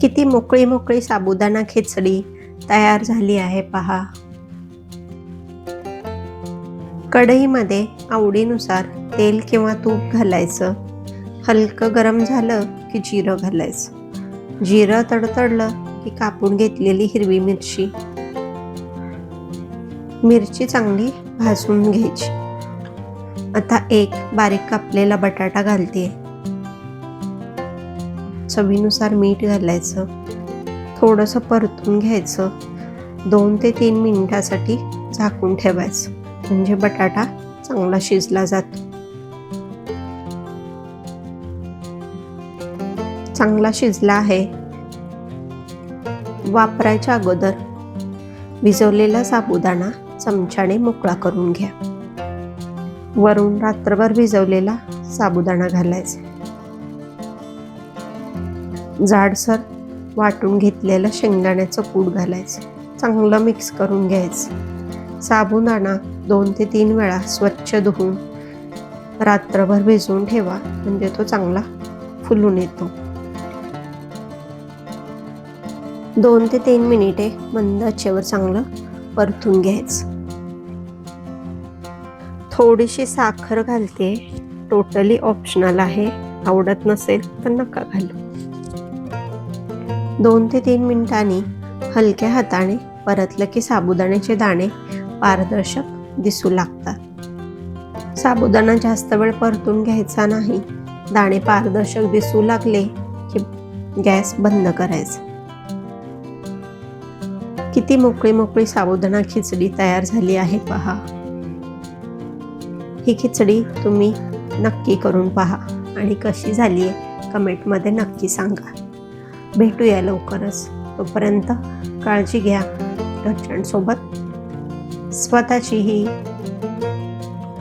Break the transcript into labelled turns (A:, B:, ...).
A: किती मोकळी मोकळी साबुदाणा खिचडी तयार झाली आहे पहा. कढईमध्ये आवडीनुसार तेल किंवा तूप घालायचं. हलकं गरम झालं की जिरं घालायचं. जिरं तडतडलं की कापून घेतलेली हिरवी मिरची चांगली भाजून घ्यायची. आता एक बारीक कापलेला बटाटा घालते. चवीनुसार मीठ घालायचं. थोडंसं परतून घ्यायचं. 2 ते 3 मिनिटासाठी झाकून ठेवायचं, म्हणजे बटाटा चांगला शिजला जातो. चांगला शिजला आहे. वापरायच्या अगोदर भिजवलेला साबुदाणा चमच्याने मोकळा करून घ्या. वरून रात्रभर भिजवलेला साबुदाणा घालायचा. जाडसर वाटून घेतलेलं शेंगदाण्याचं कूट घालायचं. चांगलं मिक्स करून घ्यायचं. साबुदाणा 2 ते 3 वेळा स्वच्छ धुवून रात्रभर भिजवून ठेवा, म्हणजे तो चांगला फुलून येतो. 2 ते 3 मिनिटे मंद आचेवर चांगलं परतून घ्यायचं. थोडीशी साखर घालते. टोटली ऑप्शनल आहे. आवडत नसेल तर नका घालू. 2 ते 3 मिनिटांनी हलक्या हाताने परतलं की साबुदाण्याचे दाणे पारदर्शक दिसू लागतात. साबुदाणा जास्त वेळ परतून घ्यायचा नाही. दाणे पारदर्शक दिसू लागले की गॅस बंद करायचा. किती मोकळी मोकळी साबुदाणा खिचडी तयार झाली आहे पहा. ही खिचडी तुम्ही नक्की करून पहा आणि कशी झाली आहे कमेंटमध्ये नक्की सांगा. भेटूया लवकरच. तोपर्यंत काळजी घ्या. घरच्यांसोबत स्वतःचीही.